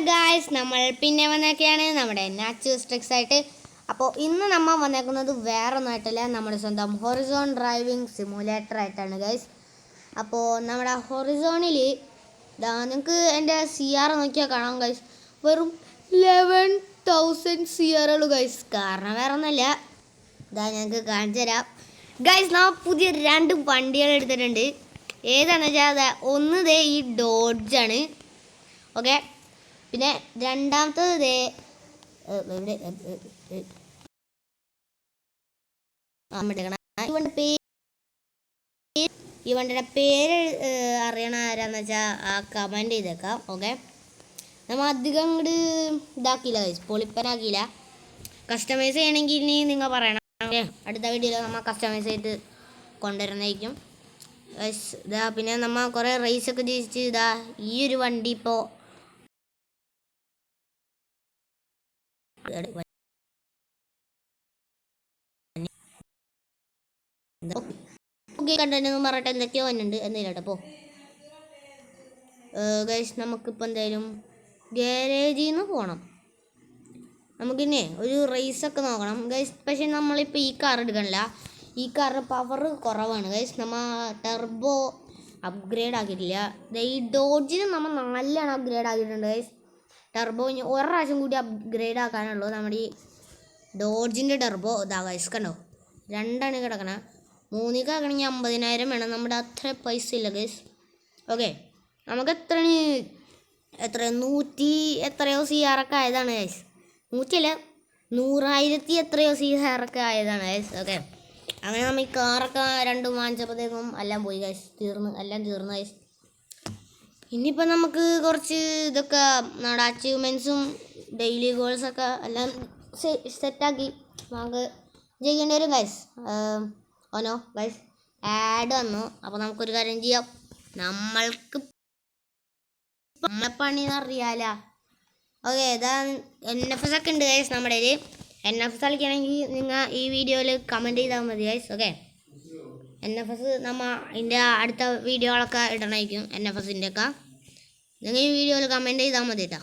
Guys, നമ്മൾ പിന്നെ വന്നൊക്കെയാണ് നമ്മുടെ നാച്ചുറൽ ട്രിക്സ് ആയിട്ട്. അപ്പോൾ ഇന്ന് നമ്മൾ വന്നേക്കുന്നത് വേറെ ഒന്നായിട്ടല്ല, നമ്മുടെ സ്വന്തം ഹൊറിസോൺ ഡ്രൈവിംഗ് സിമുലേറ്റർ ആയിട്ടാണ് ഗൈസ്. അപ്പോൾ നമ്മുടെ ഹൊറിസോണിൽ നിങ്ങൾക്ക് എൻ്റെ CR നോക്കിയാൽ കാണാം ഗൈസ്, വെറും 11,000 CR ഉള്ളൂ ഗൈസ്. കാരണം വേറെ ഒന്നുമല്ല, ഞങ്ങൾക്ക് കാണിച്ചു തരാം ഗൈസ്. നമ്മൾ പുതിയ 2 വണ്ടികൾ എടുത്തിട്ടുണ്ട്. ഏതാണെന്ന് വെച്ചാൽ ഒന്ന് ഈ ഡോഡ്ജാണ്, ഓക്കെ. പിന്നെ രണ്ടാമത്തത് ഈ വണ്ടിയുടെ പേര് അറിയണ ആരാന്ന് വെച്ചാൽ ആ കമൻറ്റ് ചെയ്തേക്കാം, ഓക്കെ. നമ്മൾ അധികം അങ്ങോട്ട് ഇതാക്കിയില്ല ഗൈസ്, പൊളിപ്പനാക്കിയില്ല. കസ്റ്റമൈസ് ചെയ്യണമെങ്കിൽ ഇനി നിങ്ങൾ പറയണം, അടുത്ത വീഡിയോയിൽ നമ്മൾ കസ്റ്റമൈസ് ചെയ്ത് കൊണ്ടുവരുന്നതായിരിക്കും ഗൈസ്. പിന്നെ നമ്മൾ കുറേ റേസൊക്കെ ജയിച്ച് ഈ ഒരു വണ്ടി ഇപ്പോൾ കണ്ടു പറഞ്ഞിട്ട് എന്തൊക്കെയോ വന്നിട്ടുണ്ട്. എന്തെങ്കിലും അപ്പോൾ ഗൈസ്, നമുക്കിപ്പോൾ എന്തായാലും ഗാരേജിൽ നിന്ന് പോകണം. നമുക്കിന്നെ ഒരു റേസൊക്കെ നോക്കണം ഗൈസ്. പക്ഷേ നമ്മളിപ്പോൾ ഈ കാർ എടുക്കണില്ല, ഈ കാറിന് പവർ കുറവാണ് ഗൈസ്. നമ്മൾ ടെർബോ അപ്ഗ്രേഡ് ആക്കിയിട്ടില്ല. ഈ ഡോഡ്ജിന് നമ്മൾ 4 അപ്ഗ്രേഡ് ആക്കിയിട്ടുണ്ട് ഗൈസ്. ടെർബോ ഇനി ഒരു പ്രാവശ്യം കൂടി അപ്ഗ്രേഡ് ആക്കാനുള്ളൂ. നമ്മുടെ ഈ ഡോഡ്ജിൻ്റെ ടെർബോ ഇതാ ഗൈസ്, കണ്ടോ, 2 കിടക്കണ. 3 ആക്കണമെങ്കിൽ 50,000 വേണം. നമ്മുടെ അത്ര പൈസ ഇല്ല ഗൈസ്, ഓക്കെ. നമുക്ക് എത്ര 100 എത്രയോ CR ഒക്കെ ആയതാണ് ഗൈസ്. 100 അല്ല, 100,000 എത്രയോ CR ഒക്കെ ആയതാണ് ഗൈസ്, ഓക്കെ. അങ്ങനെ നമ്മൾ ഈ കാറൊക്കെ 2 വാങ്ങിച്ചപ്പോഴത്തേക്കും എല്ലാം പോയി ഗൈസ്, എല്ലാം തീർന്നു ഗൈസ്. ഇനിയിപ്പോൾ നമുക്ക് കുറച്ച് ഇതൊക്കെ നമ്മുടെ അച്ചീവ്മെൻറ്റ്സും ഡെയിലി ഗോൾസൊക്കെ എല്ലാം സെറ്റാക്കി നമുക്ക് ചെയ്യേണ്ടി വരും ഗൈസ്. ഓനോ ഗൈസ്, ആഡ് വന്നു. അപ്പോൾ നമുക്കൊരു കാര്യം ചെയ്യാം, നമ്മൾക്ക് പണിയെന്ന് അറിയാലോ, ഓക്കെ. ഇതാ NFS ഒക്കെ ഉണ്ട് ഗൈസ് നമ്മുടെ കയ്യിൽ. NFS കളിക്കണമെങ്കിൽ നിങ്ങൾ ഈ വീഡിയോയിൽ കമൻറ്റ് ചെയ്താൽ മതി ഗൈസ്, ഓക്കെ. NFS നമ്മൾ ഇതിൻ്റെ അടുത്ത വീഡിയോകളൊക്കെ ഇടണമായിരിക്കും. NFSൻ്റെ ഒക്കെ നിങ്ങൾ ഈ വീഡിയോയിൽ കമൻറ്റ് ചെയ്താൽ മതി കേട്ടോ.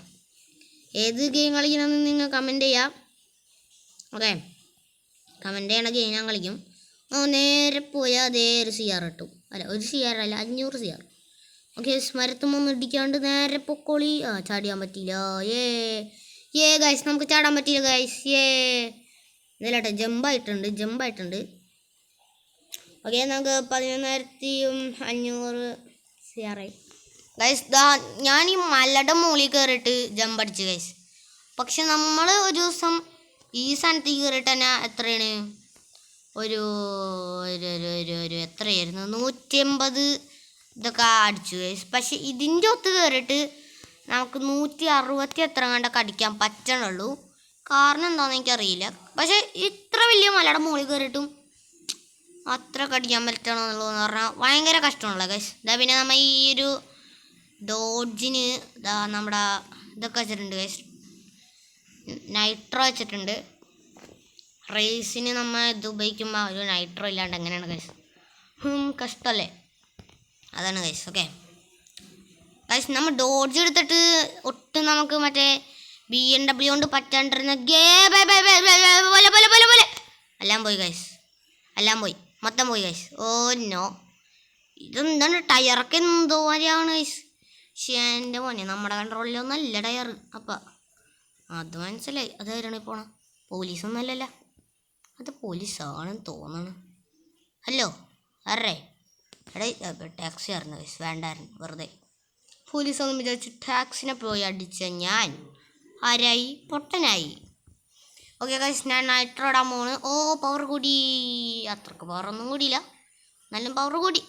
ഏത് ഗെയിം കളിക്കണമെന്ന് നിങ്ങൾ കമൻറ്റ് ചെയ്യാം, ഓക്കെ. കമൻറ്റ് ചെയ്യണ ഗെയിം ഞാൻ കളിക്കും. നേരെ പോയാൽ അതേ ഒരു CR കിട്ടും. അല്ല, ഒരു CR അല്ല, 500 CR, ഓക്കെ. മരത്തുമൊന്നും ഇടിക്കാണ്ട് നേരെ പൊക്കോളി. ചാടിയാൻ പറ്റിയില്ല. ഗൈസ്, നമുക്ക് ചാടാൻ പറ്റിയില്ല ഗൈസ്. ഇതല്ലാട്ടെ, ജമ്പായിട്ടുണ്ട്, ഓക്കെ. നമുക്ക് 11,500 CR ആയി ഗൈസ്. ഞാൻ ഈ മലയുടെ മുകളിൽ കയറിയിട്ട് ജമ്പ് അടിച്ചു ഗൈസ്. പക്ഷെ നമ്മൾ ഒരു ദിവസം ഈ സ്ഥലത്ത് കയറിയിട്ട് തന്നെ എത്രയാണ്, ഒരു എത്രയായിരുന്നു, 180 ഇതൊക്കെ അടിച്ചു ഗൈസ്. പക്ഷെ ഇതിൻ്റെ ഒത്ത് കയറിയിട്ട് നമുക്ക് 160 എത്ര കണ്ടൊക്കെ അടിക്കാൻ പറ്റണുള്ളൂ. കാരണം എന്താണെന്ന് എനിക്കറിയില്ല. പക്ഷേ ഇത്ര വലിയ മലയുടെ മുകളിൽ കയറിയിട്ടും അത്ര കടിക്കാൻ പറ്റണമെന്നുള്ളൂ എന്ന് പറഞ്ഞാൽ ഭയങ്കര കഷ്ടമാണല്ലോ ഗൈസ്. പിന്നെ നമ്മൾ ഈ ഒരു ഡോഡ്ജിന് നമ്മുടെ ഇതൊക്കെ വെച്ചിട്ടുണ്ട് ഗൈസ്, നൈട്രോ വെച്ചിട്ടുണ്ട്. റേസിന് നമ്മൾ ഇത് ഉപയോഗിക്കുമ്പോൾ ഒരു നൈട്രോ ഇല്ലാണ്ട് എങ്ങനെയാണ് ഗൈസ്, കഷ്ടമല്ലേ. അതാണ് ഗൈസ്, ഓക്കെ. ഗൈസ്, നമ്മൾ ഡോഡ്ജ് എടുത്തിട്ട് ഒട്ടും നമുക്ക് മറ്റേ BMW കൊണ്ട് പറ്റാണ്ടിരുന്ന എല്ലാം പോയി ഗൈസ്, മൊത്തം പോയി ഗൈസ്. ഓ നോ, ഇതെന്താണ് ടയറൊക്കെ എന്തോ വരെയാണ് ഗൈസ്. പക്ഷേ എൻ്റെ മോനെ, നമ്മുടെ കൺട്രോളിലൊന്നല്ല ടയർ. അപ്പം അത് മനസ്സിലായി, അതായിരുന്നു പോണം. പോലീസൊന്നുമല്ലല്ലോ, അത് പോലീസാണെന്ന് തോന്നണം. ഹലോ അറേ, ടാക്സി ആയിരുന്നു ഗൈസ്, വേണ്ടായിരുന്നു വെറുതെ. പോലീസൊന്നും വിചാരിച്ച് ടാക്സിനെ പോയി അടിച്ച ഞാൻ ആരായി, പൊട്ടനായി. ഓക്കെ ഗൈസ്, ഞാൻ നൈട്രോ ഇടാൻ പോണ്. പവർ കൂടി, അത്രക്ക് പവറൊന്നും കൂടിയില്ല, നല്ല പവർ കൂടി,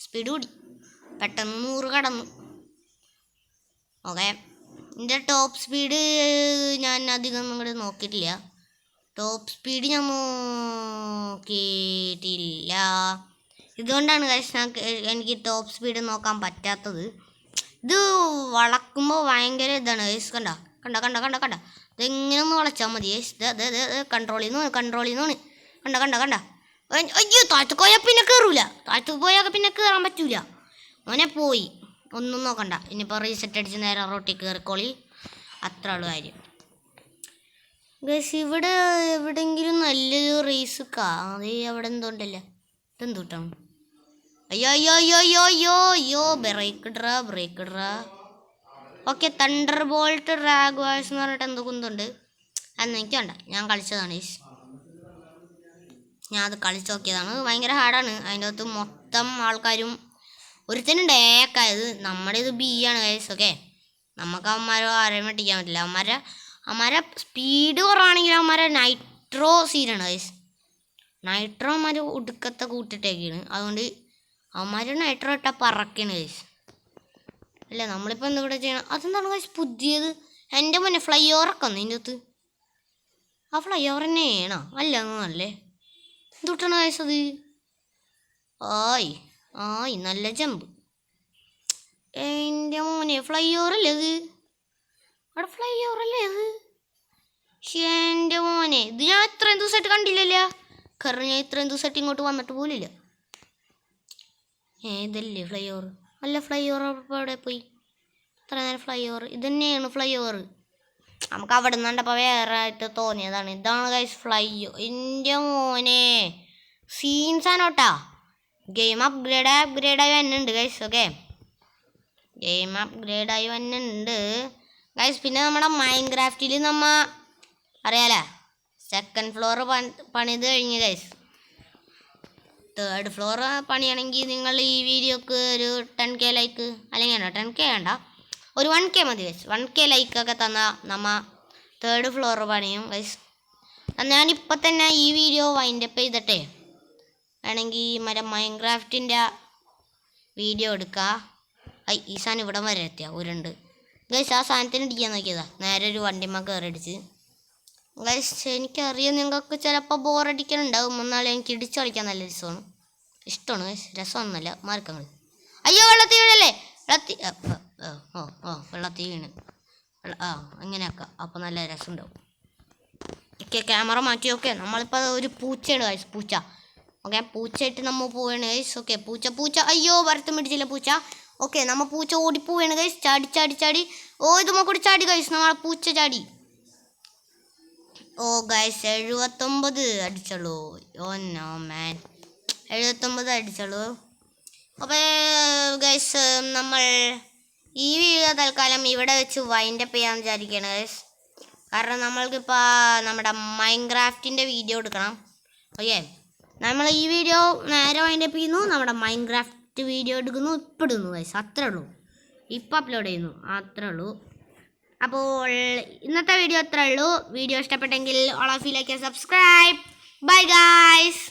സ്പീഡ് കൂടി, പെട്ടെന്ന് 100 കടന്നു, ഓക്കെ. എൻ്റെ ടോപ്പ് സ്പീഡ് ഞാൻ അധികം ഇങ്ങോട്ട് നോക്കിയിട്ടില്ല. ടോപ്പ് സ്പീഡ് ഞാൻ നോക്കിയിട്ടില്ല. ഇതുകൊണ്ടാണ് ഗൈസ് എനിക്ക് ടോപ്പ് സ്പീഡ് നോക്കാൻ പറ്റാത്തത്. ഇത് വളക്കുമ്പോൾ ഭയങ്കര ഇതാണ് ഗൈസ്. കണ്ട ഇതെങ്ങനെ ഒന്ന് വളച്ചാൽ മതി ഗൈസ്. കൺട്രോളിൽ നിന്ന് കണ്ട. അയ്യോ, താഴത്ത് പോയാൽ പിന്നെ കയറാൻ പറ്റൂല. മോനെ പോയി, ഒന്നും നോക്കണ്ട. ഇനിയിപ്പോൾ റീസെറ്റ് അടിച്ച് നേരെ റോട്ടിൽ കയറിക്കോളി. അത്ര ഉള്ളു കാര്യം ഗൈസ്. ഇവിടെ എവിടെയെങ്കിലും നല്ലൊരു റേസ് അതേ അവിടെ എന്തോണ്ടല്ലോ, ഇതെന്തൂട്ടാണ്? അയ്യോ അയ്യോ അയ്യോ അയ്യോ അയ്യോ അയ്യോ, ബ്രേക്ക് ഇടറാ. Okay, thunder bolt rag wars എന്ന് പറഞ്ഞിട്ട് എന്തോ കുന്തുണ്ട്. അന്ന് എനിക്ക് വേണ്ട, ഞാൻ കളിച്ചതാണ് ഗൈസ്. ഞാൻ അത് കളിച്ച് നോക്കിയതാണ്. ഭയങ്കര ഹാർഡാണ്. അതിൻ്റെ അകത്ത് മൊത്തം ആൾക്കാരും ഒരുത്തനുണ്ട് ഏക്കായത്. നമ്മുടെ ഇത് ബി ആണ് ഗൈസ്. ഓക്കെ, നമുക്ക് അവന്മാരോ ആരെയും വെട്ടിക്കാൻ പറ്റില്ല. അവന്മാരെ സ്പീഡ് കുറവാണെങ്കിൽ അവന്മാരെ നൈട്രോ സീനാണ് ഗൈസ്. നൈട്രോ അവന്മാർ ഒടുക്കത്തെ കൂട്ടിട്ടേക്കാണ്. അതുകൊണ്ട് അവന്മാർ നൈട്രോ ഇട്ടാൽ പറക്കാണ് ഗൈസ്. അല്ല, നമ്മളിപ്പോൾ എന്താ ഇവിടെ ചെയ്യണം? അതെന്താണ് ഗൈസ് പുതിയത്? എൻ്റെ മുന്നേ ഫ്ലൈ ഓവറൊക്കെ വന്നു ഇതിൻ്റെ അകത്ത്. ആ ഫ്ലൈ ഓവർ തന്നെയാണോ? അല്ല എന്നല്ലേ എന്തുട്ടാണ് ഗൈസ് അത്? ആയി നല്ല ജമ്പ്. എൻ്റെ മോനെ ഫ്ലൈ ഓവറല്ലേ അത്? അവിടെ ഫ്ലൈ ഓവറല്ലേ അത്? എൻ്റെ മോനെ, ഇത് ഞാൻ ഇത്രയും ദിവസമായിട്ട് കണ്ടില്ലല്ലോ. കാരണം ഞാൻ ഇത്രയും ദിവസമായിട്ട് ഇങ്ങോട്ട് വന്നിട്ട് പോലില്ല. ഇതല്ലേ ഫ്ലൈ ഓവർ? അല്ല, ഫ്ലൈ ഓവർ ഇപ്പോൾ എവിടെ പോയി? ഇത്ര നേരം ഫ്ലൈ ഓവർ ഇത് തന്നെയാണ് ഫ്ലൈ ഓവർ. നമുക്ക് അവിടെ നിന്ന് കണ്ടപ്പോൾ വേറെ ആയിട്ട് തോന്നിയതാണ്. ഇതാണ് ഗൈസ് ഫ്ലൈ. എൻ്റെ മോനെ സീൻസാണോട്ടാ. ഗെയിം അപ്ഗ്രേഡായി വന്നുണ്ട് ഗൈസ്. ഓക്കെ, ഗെയിം അപ്ഗ്രേഡായി വന്നുണ്ട് ഗൈസ്. പിന്നെ നമ്മുടെ മൈൻക്രാഫ്റ്റിൽ അറിയാലേ, സെക്കൻഡ് ഫ്ലോർ പണിത് കഴിഞ്ഞ് ഗൈസ്. തേർഡ് ഫ്ലോർ പണിയാണെങ്കിൽ നിങ്ങൾ ഈ വീഡിയോക്ക് ഒരു 10K ലൈക്ക്, അല്ലെങ്കിൽ 10K വേണ്ട, ഒരു 1K മതി ഗൈസ്. 1K ലൈക്കൊക്കെ തന്നാൽ നമ്മൾ തേർഡ് ഫ്ലോർ പണിയും ഗൈസ്. ഞാനിപ്പോൾ തന്നെ ഈ വീഡിയോ വൈൻഡപ്പ് ചെയ്തിട്ടേ വേണമെങ്കിൽ മൈൻക്രാഫ്റ്റിൻ്റെ വീഡിയോ എടുക്കുക. ഈ സാധനം ഇവിടം വരെ എത്തിയാൽ ഉരുണ്ട് ഗൈസ്. ആ സാധനത്തിന് ഇടിക്കാൻ നോക്കിയതാ, നേരെ ഒരു വണ്ടിമ്മ കയറിടിച്ച് ഗൈസ്. എനിക്കറിയാം നിങ്ങൾക്ക് ചിലപ്പോൾ ബോറടിക്കലുണ്ടാവും. എന്നാലും എനിക്ക് ഇടിച്ച് കളിക്കാൻ നല്ല രസമാണ്, ഇഷ്ടമാണ് ഗൈസ്. രസമൊന്നുമല്ല, മാർക്കങ്ങൾ. അയ്യോ, വെള്ളത്തിൽ വീഴല്ലേ, വെള്ളത്തിൽ വീണ്. അങ്ങനെയൊക്കെ അപ്പോൾ നല്ല രസമുണ്ടാവും. ഓക്കെ, ക്യാമറ മാറ്റി. ഓക്കെ, നമ്മളിപ്പോൾ ഒരു പൂച്ചയാണ് ഗൈസ്, പൂച്ച. ഓക്കെ, പൂച്ചയായിട്ട് നമ്മൾ പോവുകയാണ് ഗൈസ്. ഓക്കെ, പൂച്ച അയ്യോ, വരത്തും പിടിച്ചില്ല പൂച്ച. ഓക്കെ, നമ്മൾ പൂച്ച ഓടിപ്പോവുകയാണ് ഗൈസ്. ചാടി ഇതുമ്മ കൂടി ചാടി ഗൈസ്, നമ്മളെ പൂച്ച ചാടി. ഗൈസ് 79 അടിച്ചുള്ളൂ. നോ മാൻ, 79 അടിച്ചുള്ളൂ. അപ്പോൾ ഗൈസ് നമ്മൾ ഈ വീഡിയോ തൽക്കാലം ഇവിടെ വെച്ച് വൈൻഡപ്പ് ചെയ്യാൻ വിചാരിക്കുകയാണ് ഗൈസ്. കാരണം നമ്മൾക്കിപ്പോൾ നമ്മുടെ മൈൻക്രാഫ്റ്റിൻ്റെ വീഡിയോ എടുക്കണം. ഓക്കെ, നമ്മൾ ഈ വീഡിയോ നേരെ വൈൻഡപ്പ് ചെയ്യുന്നു, നമ്മുടെ മൈൻക്രാഫ്റ്റ് വീഡിയോ എടുക്കുന്നു, ഇപ്പം ഇടുന്നു ഗൈസ്. അത്രേ ഉള്ളൂ, ഇപ്പം അപ്ലോഡ് ചെയ്യുന്നു, അത്രേ ഉള്ളൂ. അപ്പോൾ ഇന്നത്തെ വീഡിയോ അത്രേ ഉള്ളൂ. വീഡിയോ ഇഷ്ടപ്പെട്ടെങ്കിൽ all of you like and subscribe. Bye guys.